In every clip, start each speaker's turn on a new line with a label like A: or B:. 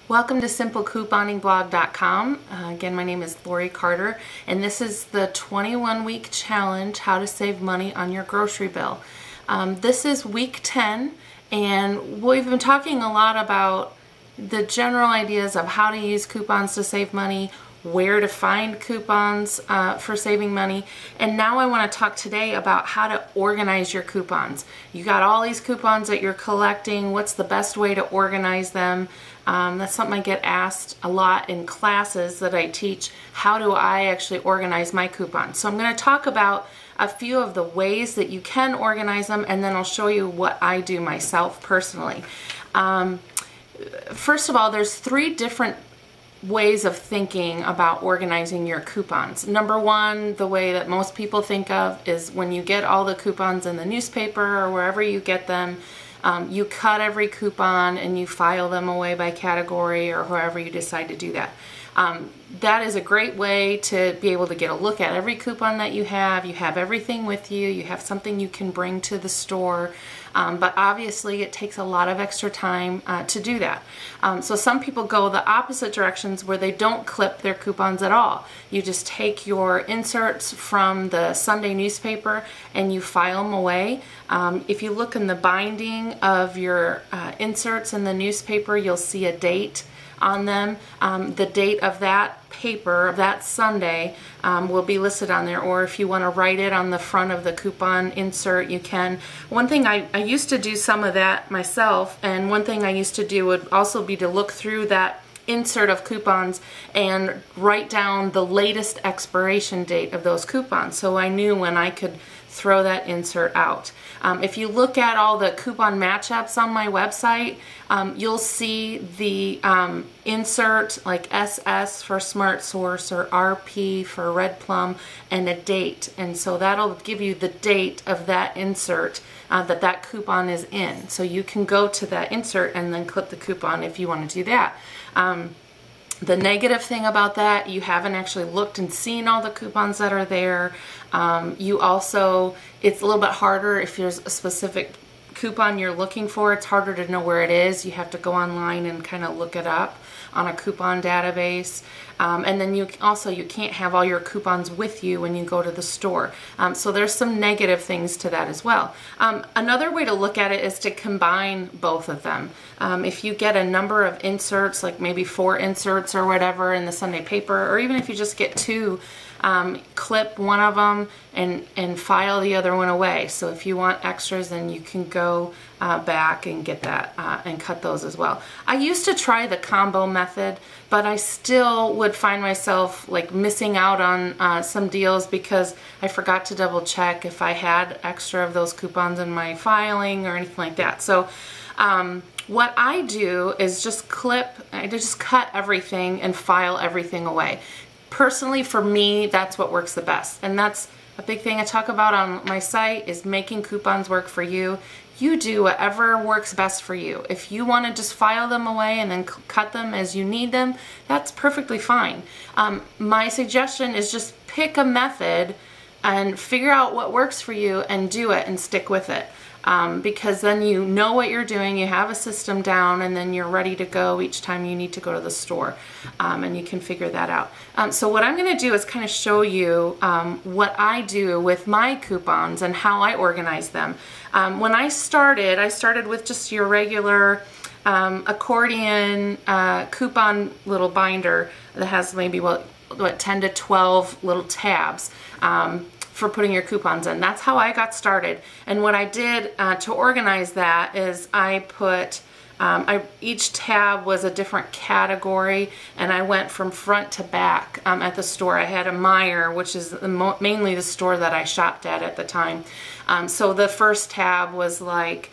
A: Welcome to SimpleCouponingbblog.com. Again, my name is Lori Carter, and this is the 21-week challenge, How to Save Money on Your Grocery Bill. This is week 10, and we've been talking a lot about the general ideas of how to use coupons to save money, where to find coupons for saving money, and now I want to talk today about how to organize your coupons. You got all these coupons that you're collecting. What's the best way to organize them? That's something I get asked a lot in classes that I teach. How do I actually organize my coupons? So I'm going to talk about a few of the ways that you can organize them, and then I'll show you what I do myself personally. First of all, there's 3 different ways of thinking about organizing your coupons. Number one, the way that most people think of is when you get all the coupons in the newspaper or wherever you get them, you cut every coupon and you file them away by category or however you decide to do that. That is a great way to be able to get a look at every coupon that you have. You have everything with you. You have something you can bring to the store. But obviously it takes a lot of extra time to do that. So some people go the opposite directions where they don't clip their coupons at all. You just take your inserts from the Sunday newspaper and you file them away. If you look in the binding of your inserts in the newspaper, you'll see a date on them. The date of that paper, of that Sunday, will be listed on there, or if you want to write it on the front of the coupon insert, you can. One thing I used to do some of that myself, and one thing I used to do would also be to look through that insert of coupons and write down the latest expiration date of those coupons, so I knew when I could throw that insert out. If you look at all the coupon matchups on my website, you'll see the insert like SS for Smart Source or RP for Red Plum and a date, and so that'll give you the date of that insert that coupon is in. So you can go to that insert and then clip the coupon if you want to do that. The negative thing about that, you haven't actually looked and seen all the coupons that are there. You also, it's a little bit harder if there's a specific coupon you're looking for. It's harder to know where it is. You have to go online and kind of look it up on a coupon database. And then you can't have all your coupons with you when you go to the store. So there's some negative things to that as well. Another way to look at it is to combine both of them. If you get a number of inserts, like maybe 4 inserts or whatever in the Sunday paper, or even if you just get 2, clip one of them and file the other one away. So if you want extras, then you can go back and get that and cut those as well. I used to try the combo method, but I still would find myself like missing out on some deals because I forgot to double check if I had extra of those coupons in my filing or anything like that. So what I do is just cut everything and file everything away. Personally, for me, that's what works the best. And that's a big thing I talk about on my site, is making coupons work for you. You do whatever works best for you. If you want to just file them away and then cut them as you need them, that's perfectly fine. My suggestion is just pick a method and figure out what works for you and do it and stick with it. Because then you know what you're doing, you have a system down, and then you're ready to go each time you need to go to the store, and you can figure that out. So what I'm going to do is kind of show you what I do with my coupons and how I organize them. When I started with just your regular accordion coupon little binder that has maybe what 10 to 12 little tabs for putting your coupons in. That's how I got started. And what I did to organize that is I put, each tab was a different category, and I went from front to back at the store. I had a Meijer, which is mainly the store that I shopped at the time. So the first tab was like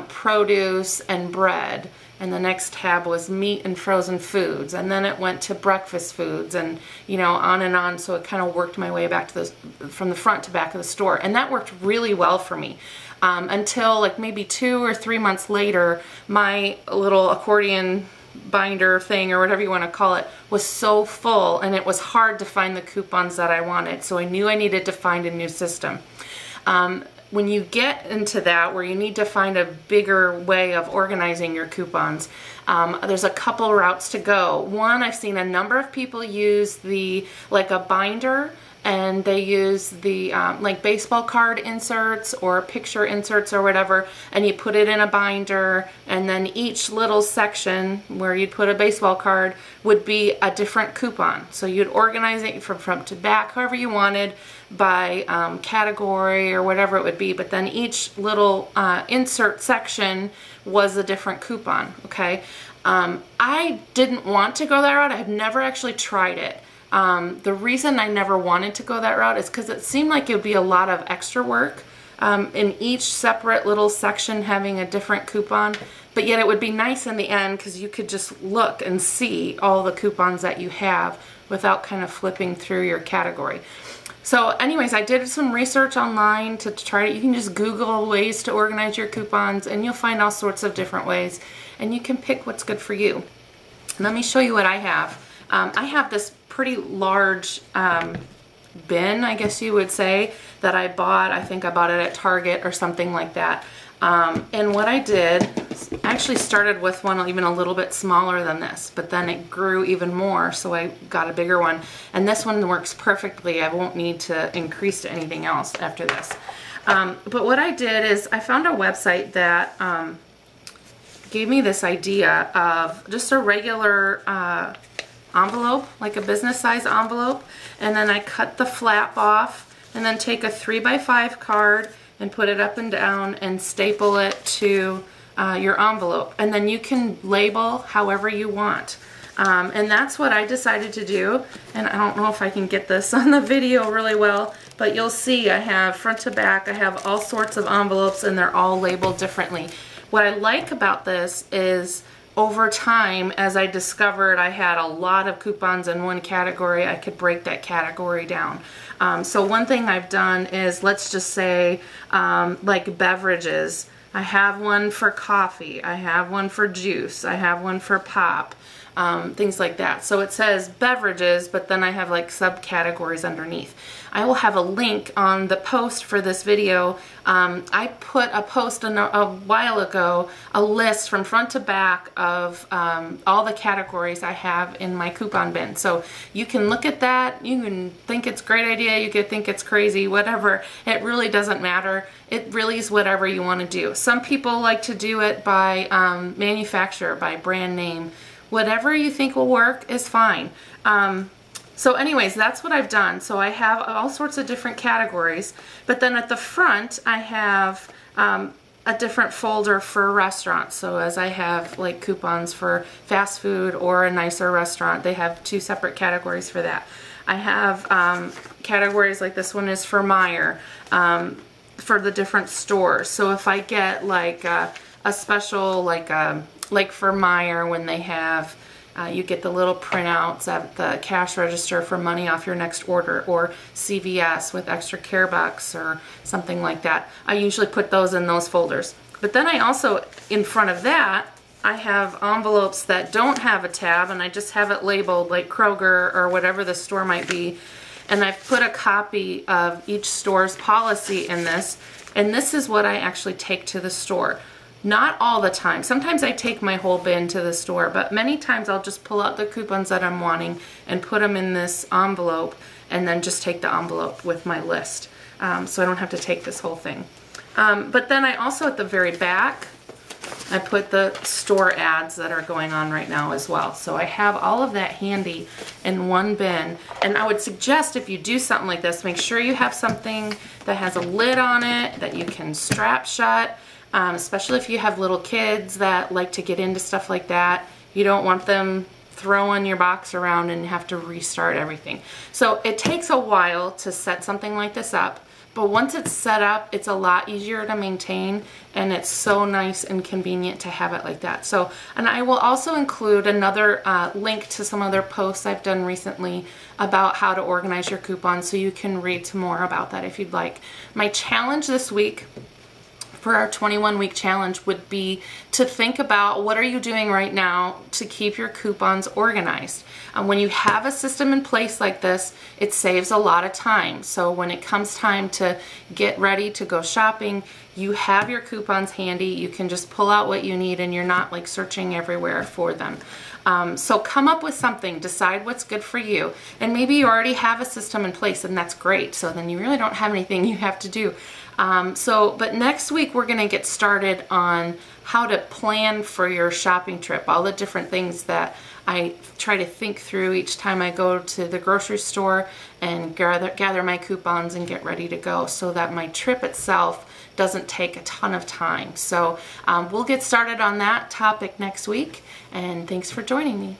A: produce and bread, and the next tab was meat and frozen foods, and then it went to breakfast foods, and on and on. So it kind of worked my way back to from the front to back of the store, and that worked really well for me until like maybe 2 or 3 months later, my little accordion binder thing, or whatever you want to call it, was so full, and it was hard to find the coupons that I wanted. So I knew I needed to find a new system. when you get into that, where you need to find a bigger way of organizing your coupons, there's a couple routes to go. One, I've seen a number of people use like a binder, and they use the like baseball card inserts or picture inserts or whatever, and you put it in a binder, and then each little section where you'd put a baseball card would be a different coupon. So you'd organize it from front to back however you wanted, by category or whatever it would be, but then each little insert section was a different coupon. Okay, I didn't want to go that route. I have never actually tried it. The reason I never wanted to go that route is because it seemed like it would be a lot of extra work in each separate little section having a different coupon, but yet it would be nice in the end because you could just look and see all the coupons that you have without kind of flipping through your category. So anyways, I did some research online to try it. You can just Google ways to organize your coupons, and you'll find all sorts of different ways, and you can pick what's good for you. Let me show you what I have. I have this pretty large bin, I guess you would say, that I bought. I think I bought it at Target or something like that. And what I did, I actually started with one even a little bit smaller than this, but then it grew even more, so I got a bigger one. And this one works perfectly. I won't need to increase to anything else after this. But what I did is I found a website that gave me this idea of just a regular envelope, like a business size envelope, and then I cut the flap off and then take a 3x5 card and put it up and down and staple it to your envelope, and then you can label however you want. And that's what I decided to do, and I don't know if I can get this on the video really well, but you'll see I have front to back, I have all sorts of envelopes, and they're all labeled differently. What I like about this is over time, as I discovered I had a lot of coupons in one category, I could break that category down. So one thing I've done is, let's just say like beverages. I have one for coffee, I have one for juice, I have one for pop, things like that. So it says beverages, but then I have like subcategories underneath. I will have a link on the post for this video. I put a post a while ago, a list from front to back of all the categories I have in my coupon bin. So you can look at that, you can think it's a great idea, you could think it's crazy, whatever. It really doesn't matter. It really is whatever you want to do. Some people like to do it by manufacturer, by brand name. Whatever you think will work is fine. So anyways, that's what I've done. So I have all sorts of different categories, but then at the front I have a different folder for restaurants. So as I have like coupons for fast food or a nicer restaurant, they have two separate categories for that. I have categories like this one is for Meijer, for the different stores. So if I get like a special, like for Meijer, when they have you get the little printouts at the cash register for money off your next order, or CVS with extra care bucks or something like that. I usually put those in those folders. But then I also, in front of that, I have envelopes that don't have a tab, and I just have it labeled like Kroger or whatever the store might be. And I've put a copy of each store's policy in this, and this is what I actually take to the store. Not all the time. Sometimes I take my whole bin to the store, but many times I'll just pull out the coupons that I'm wanting and put them in this envelope, and then just take the envelope with my list. So I don't have to take this whole thing. But then I also, at the very back, I put the store ads that are going on right now as well. So I have all of that handy in one bin. And I would suggest, if you do something like this, make sure you have something that has a lid on it that you can strap shut. Especially if you have little kids that like to get into stuff like that. You don't want them throwing your box around and have to restart everything. So it takes a while to set something like this up, but once it's set up, it's a lot easier to maintain, and it's so nice and convenient to have it like that. So, and I will also include another link to some other posts I've done recently about how to organize your coupons, so you can read some more about that if you'd like. My challenge this week for our 21-week challenge would be to think about what are you doing right now to keep your coupons organized. When you have a system in place like this, it saves a lot of time. So when it comes time to get ready to go shopping, you have your coupons handy. You can just pull out what you need and you're not like searching everywhere for them. So come up with something, decide what's good for you. And maybe you already have a system in place and that's great. So then you really don't have anything you have to do. But next week we're going to get started on how to plan for your shopping trip, all the different things that I try to think through each time I go to the grocery store and gather my coupons and get ready to go so that my trip itself doesn't take a ton of time. So we'll get started on that topic next week, and thanks for joining me.